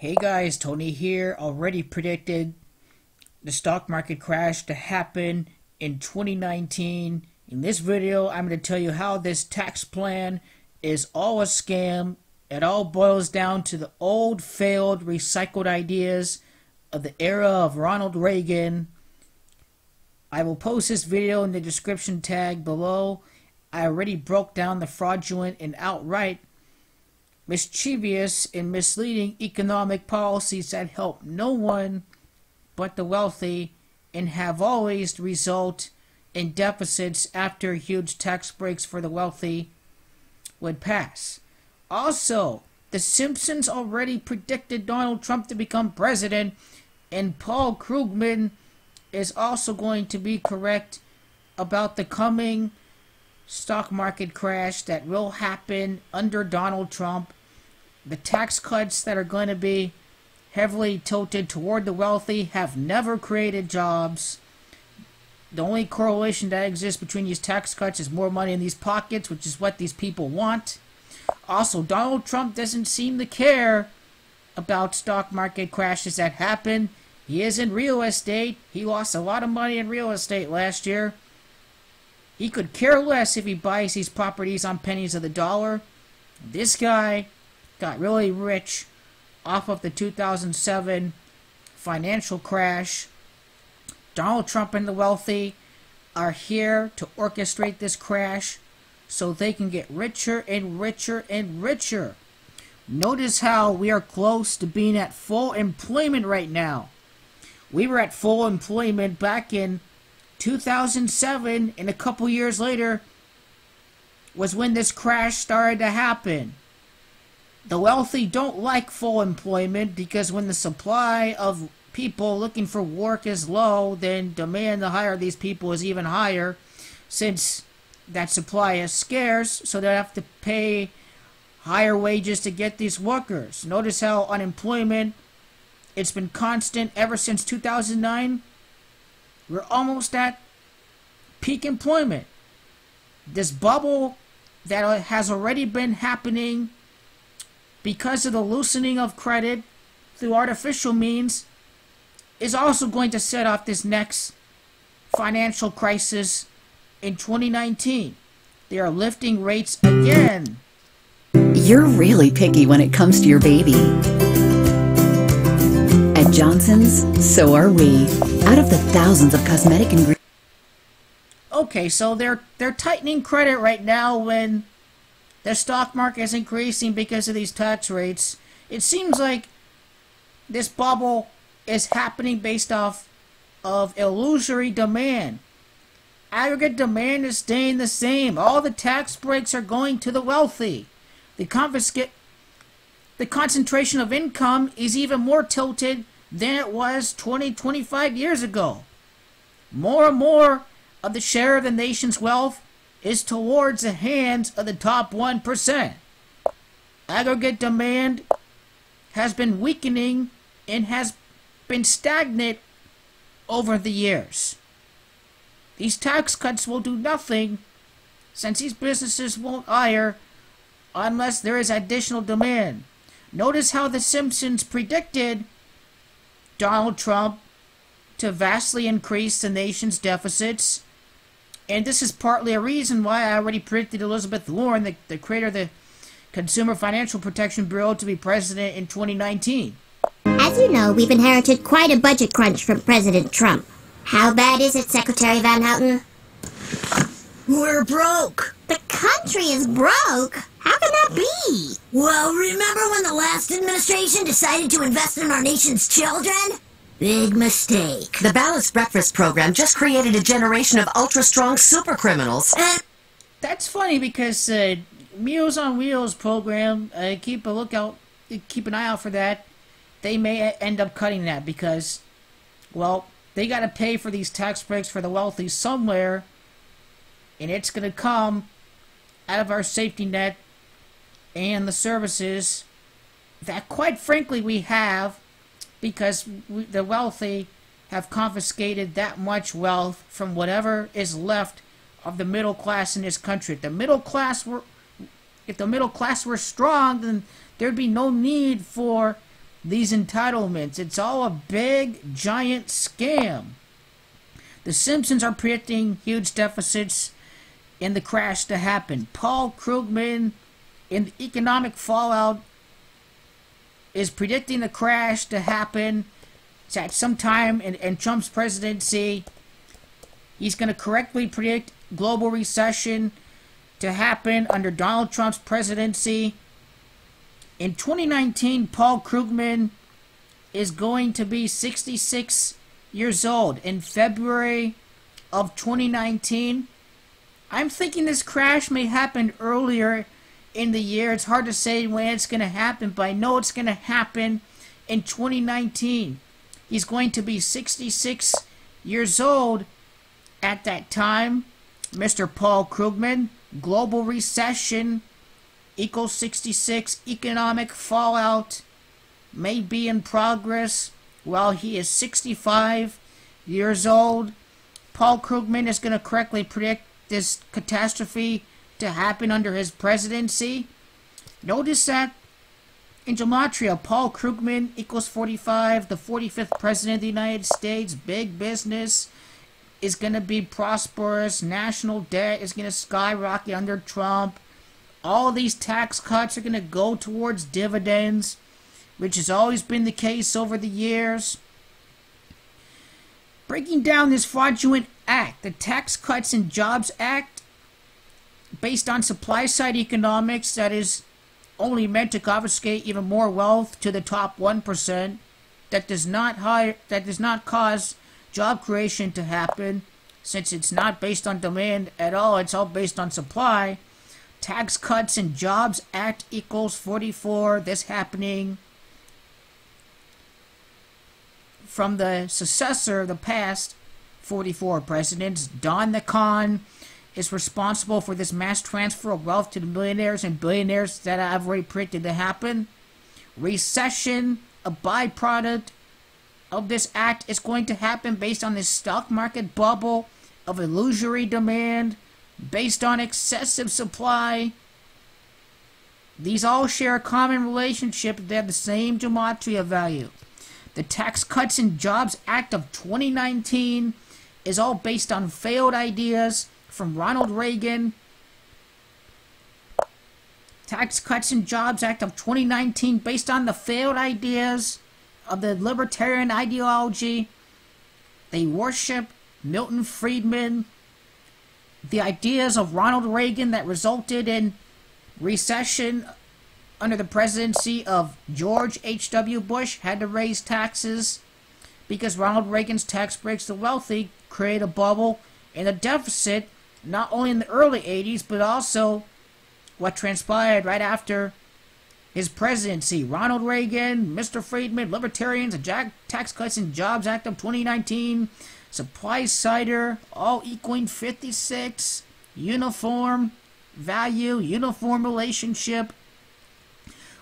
Hey guys, Tony here. Already predicted the stock market crash to happen in 2019. In this video, I'm going to tell you how this tax plan is all a scam. It all boils down to the old, failed, recycled ideas of the era of Ronald Reagan. I will post this video in the description tag below. I already broke down the fraudulent and outright mischievous and misleading economic policies that help no one but the wealthy and have always result in deficits after huge tax breaks for the wealthy would pass. Also, the Simpsons already predicted Donald Trump to become president, and Paul Krugman is also going to be correct about the coming stock market crash that will happen under Donald Trump. The tax cuts that are going to be heavily tilted toward the wealthy have never created jobs. The only correlation that exists between these tax cuts is more money in these pockets, which is what these people want. Also, Donald Trump doesn't seem to care about stock market crashes that happen. He is in real estate. He lost a lot of money in real estate last year. He could care less if he buys these properties on pennies of the dollar. This guy got really rich off of the 2007 financial crash. Donald Trump and the wealthy are here to orchestrate this crash so they can get richer and richer and richer. Notice how we are close to being at full employment right now. We were at full employment back in 2007, and a couple years later was when this crash started to happen. The wealthy don't like full employment because when the supply of people looking for work is low, then demand to hire these people is even higher, since that supply is scarce, so they have to pay higher wages to get these workers. Notice how unemployment, it's been constant ever since 2009. We're almost at peak employment. This bubble that has already been happening because of the loosening of credit through artificial means is also going to set off this next financial crisis in 2019. They are lifting rates again. You're really picky when it comes to your baby. At Johnson's, so are we. Out of the thousands of cosmetic ingredients. Okay, so they're tightening credit right now when the stock market is increasing because of these tax rates. It seems like this bubble is happening based off of illusory demand. Aggregate demand is staying the same. All the tax breaks are going to the wealthy. The concentration of income is even more tilted than it was 25 years ago. More and more of the share of the nation's wealth is towards the hands of the top 1%. Aggregate demand has been weakening and has been stagnant over the years. These tax cuts will do nothing since these businesses won't hire unless there is additional demand. Notice how the Simpsons predicted Donald Trump to vastly increase the nation's deficits. And this is partly a reason why I already predicted Elizabeth Warren, the creator of the Consumer Financial Protection Bureau, to be president in 2019. As you know, we've inherited quite a budget crunch from President Trump. How bad is it, Secretary Van Houten? We're broke. The country is broke? How can that be? Well, remember when the last administration decided to invest in our nation's children? Big mistake. The Balanced Breakfast program just created a generation of ultra-strong super criminals. That's funny because Meals on Wheels program, keep an eye out for that. They may end up cutting that because, well, they got to pay for these tax breaks for the wealthy somewhere, and it's going to come out of our safety net and the services that, quite frankly, we have because the wealthy have confiscated that much wealth from whatever is left of the middle class in this country. If the middle class were strong, then there'd be no need for these entitlements. It's all a big, giant scam. The Simpsons are predicting huge deficits in the crash to happen. Paul Krugman, in the economic fallout, is predicting the crash to happen at some time in Trump's presidency. He's going to correctly predict global recession to happen under Donald Trump's presidency. In 2019, Paul Krugman is going to be 66 years old. In February of 2019, I'm thinking this crash may happen earlier in the year. It's hard to say when it's going to happen, but I know it's going to happen in 2019. He's going to be 66 years old at that time. Mr. Paul Krugman, global recession equals 66. Economic fallout may be in progress while he is 65 years old. Paul Krugman is going to correctly predict this catastrophe to happen under his presidency. Notice that in gematria, Paul Krugman equals 45, the 45th president of the United States. Big business is going to be prosperous. National debt is going to skyrocket under Trump. All these tax cuts are going to go towards dividends, which has always been the case over the years. Breaking down this fraudulent act, the Tax Cuts and Jobs Act, based on supply-side economics that is only meant to confiscate even more wealth to the top 1%, that does not cause job creation to happen, since it's not based on demand at all, it's all based on supply. Tax Cuts and Jobs Act equals 44, this happening from the successor of the past 44 presidents. Don the Con is responsible for this mass transfer of wealth to the millionaires and billionaires that I've already predicted to happen. Recession, a byproduct of this act, is going to happen based on this stock market bubble of illusory demand, based on excessive supply. These all share a common relationship. They have the same gematria value. The Tax Cuts and Jobs Act of 2019 is all based on failed ideas from Ronald Reagan. Tax Cuts and Jobs Act of 2019 based on the failed ideas of the libertarian ideology. They worship Milton Friedman, the ideas of Ronald Reagan that resulted in recession under the presidency of George H.W. Bush. Had to raise taxes because Ronald Reagan's tax breaks the wealthy create a bubble and a deficit, not only in the early 80s, but also what transpired right after his presidency. Ronald Reagan, Mr. Friedman, libertarians, the Tax Cuts and Jobs Act of 2019, supply sider, all equaling 56, uniform value, uniform relationship.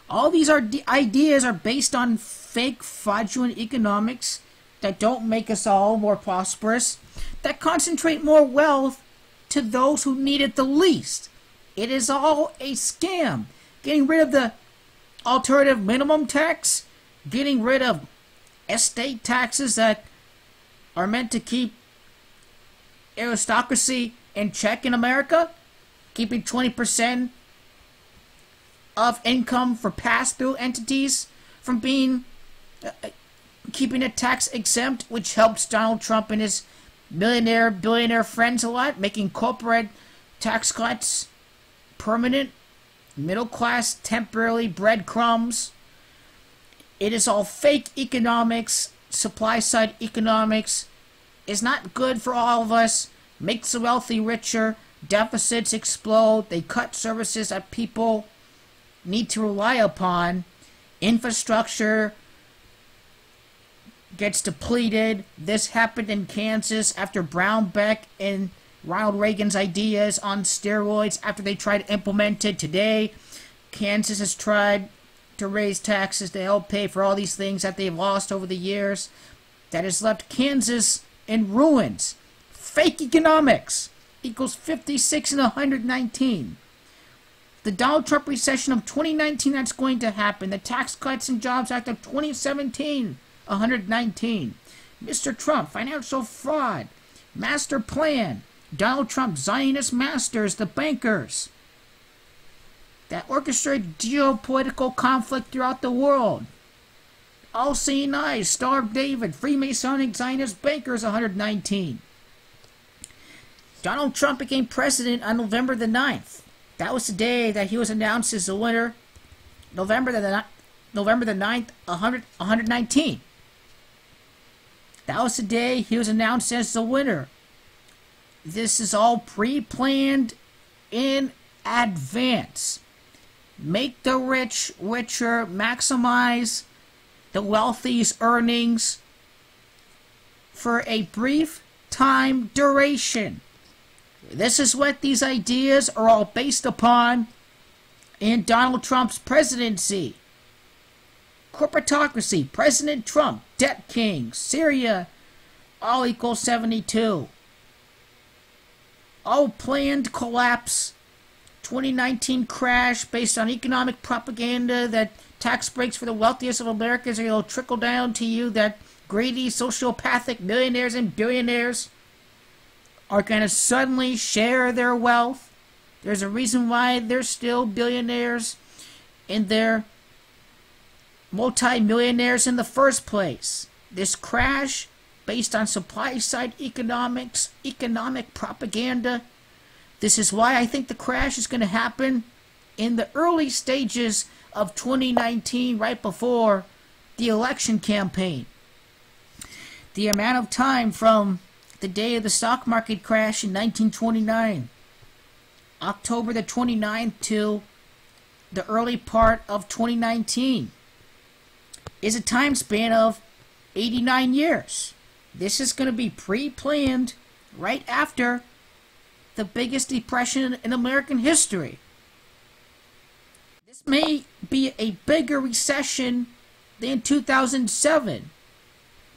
All these ideas are based on fake, fraudulent economics that don't make us all more prosperous, that concentrate more wealth to those who need it the least. It is all a scam. Getting rid of the alternative minimum tax, getting rid of estate taxes that are meant to keep aristocracy in check in America, keeping 20% of income for pass-through entities from being keeping it tax exempt, which helps Donald Trump and his billionaire friends a lot, making corporate tax cuts permanent, middle class temporarily breadcrumbs. It is all fake economics. Supply side economics is not good for all of us, makes the wealthy richer, deficits explode, they cut services that people need to rely upon, infrastructure gets depleted. This happened in Kansas after Brownback and Ronald Reagan's ideas on steroids after they tried to implement it. Today, Kansas has tried to raise taxes to help pay for all these things that they've lost over the years. That has left Kansas in ruins. Fake economics equals 56 and 119. The Donald Trump recession of 2019 that's going to happen. The Tax Cuts and Jobs Act of 2017, 119. Mr. Trump, financial fraud, master plan, Donald Trump, Zionist masters, the bankers that orchestrate geopolitical conflict throughout the world. All-seeing eyes, Star of David, Freemasonic Zionist bankers, 119. Donald Trump became president on November the 9th. That was the day that he was announced as the winner. November the 9th, 119. That was the day he was announced as the winner. This is all pre-planned in advance. Make the rich richer, maximize the wealthy's earnings for a brief time duration. This is what these ideas are all based upon in Donald Trump's presidency. Corporatocracy, President Trump, debt king, Syria, all equals 72. All planned collapse, 2019 crash based on economic propaganda that tax breaks for the wealthiest of Americans are going to trickle down to you, that greedy, sociopathic millionaires and billionaires are going to suddenly share their wealth. There's a reason why they're still billionaires and they're multi-millionaires in the first place. This crash based on supply-side economics, economic propaganda. This is why I think the crash is going to happen in the early stages of 2019, right before the election campaign. The amount of time from the day of the stock market crash in 1929, October the 29th, to the early part of 2019 is a time span of 89 years. This is going to be pre-planned right after the biggest depression in American history. This may be a bigger recession than 2007.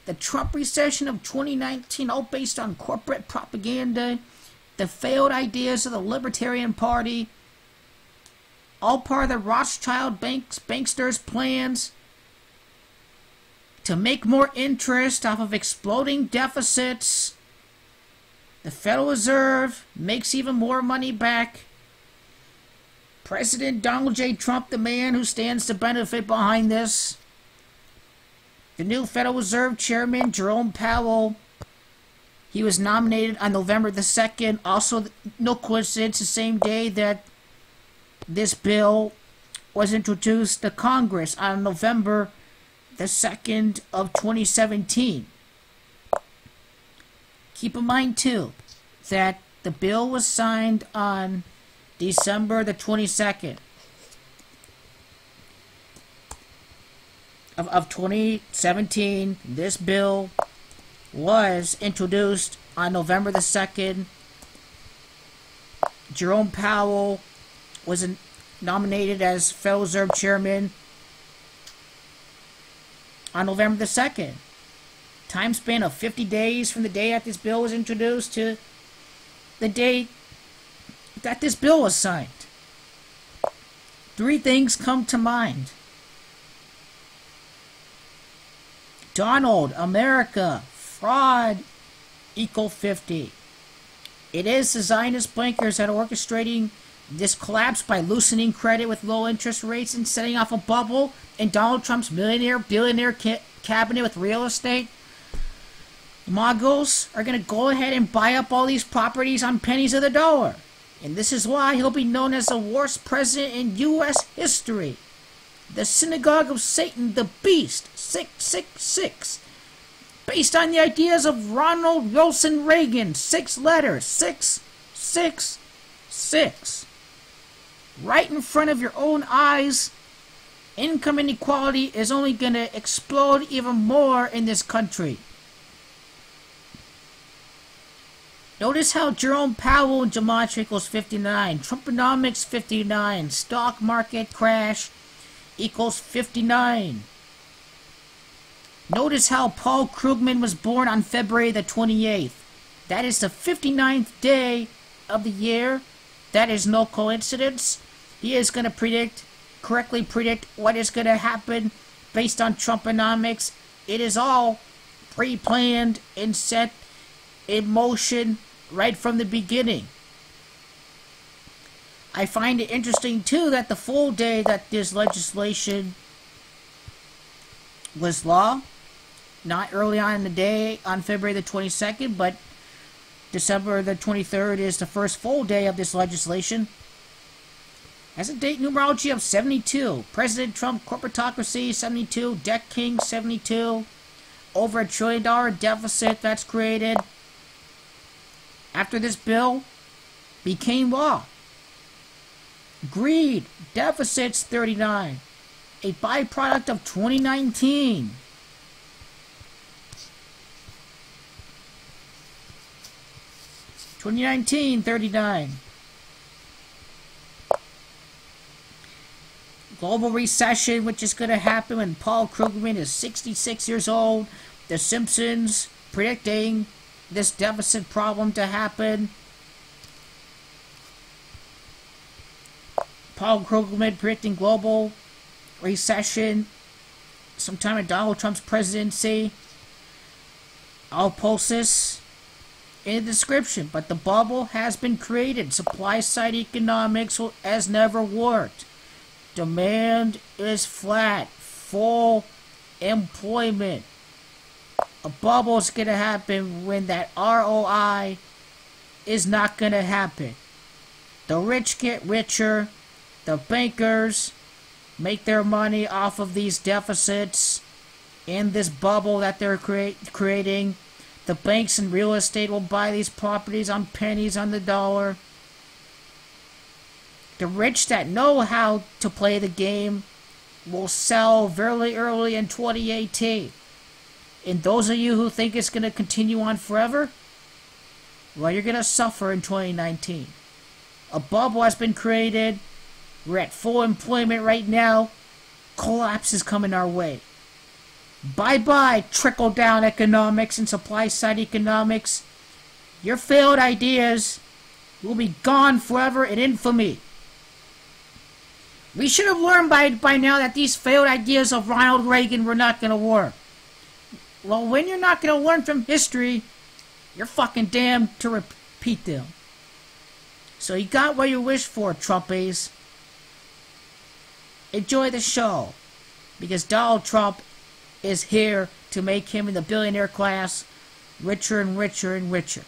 The Trump recession of 2019, all based on corporate propaganda, the failed ideas of the Libertarian Party, all part of the Rothschild banksters' plans to make more interest off of exploding deficits. The Federal Reserve makes even more money back. President Donald J. Trump, the man who stands to benefit behind this. The new Federal Reserve Chairman, Jerome Powell, he was nominated on November the 2nd. Also, no coincidence, the same day that this bill was introduced to Congress on November the 2nd of 2017. Keep in mind, too, that the bill was signed on December the 22nd of 2017. This bill was introduced on November the 2nd. Jerome Powell was nominated as Federal Reserve Chairman on November the 2nd. Time span of 50 days from the day that this bill was introduced to the day that this bill was signed. Three things come to mind. Donald, America, fraud, equal 50. It is the Zionist bankers that are orchestrating this collapse by loosening credit with low interest rates and setting off a bubble in Donald Trump's billionaire cabinet with real estate. Moguls are going to go ahead and buy up all these properties on pennies of the dollar. And this is why he'll be known as the worst president in U.S. history. The synagogue of Satan, the beast, 666. Based on the ideas of Ronald Wilson Reagan, 6 letters, 666. Right in front of your own eyes, income inequality is only going to explode even more in this country. Notice how Jerome Powell and Gematria equals 59, Trumponomics 59, stock market crash equals 59. Notice how Paul Krugman was born on February the 28th. That is the 59th day of the year. That is no coincidence. He is going to correctly predict what is going to happen based on Trumponomics. It is all pre-planned and set in motion right from the beginning. I find it interesting, too, that the full day that this legislation was law, not early on in the day on February the 22nd, but December the 23rd is the first full day of this legislation, has a date numerology of 72. President Trump corporatocracy, 72. Debt king, 72. Over $1 trillion deficit that's created after this bill became law. Greed, deficits, 39. A byproduct of 2019. $39. Global recession, which is going to happen when Paul Krugman is 66 years old. The Simpsons predicting this deficit problem to happen. Paul Krugman predicting global recession sometime in Donald Trump's presidency. I'll post this in the description, but the bubble has been created. Supply side economics has never worked. Demand is flat. Full employment. A bubble is going to happen when that ROI is not going to happen. The rich get richer. The bankers make their money off of these deficits in this bubble that they're creating. The banks and real estate will buy these properties on pennies on the dollar. The rich that know how to play the game will sell very early in 2018. And those of you who think it's going to continue on forever, well, you're going to suffer in 2019. A bubble has been created. We're at full employment right now. Collapse is coming our way. Bye-bye trickle-down economics and supply-side economics. Your failed ideas will be gone forever in infamy. We should have learned by now that these failed ideas of Ronald Reagan were not going to work. Well, when you're not going to learn from history, you're fucking damned to repeat them. So you got what you wished for, Trumpies. Enjoy the show, because Donald Trump is here to make him in the billionaire class richer and richer and richer.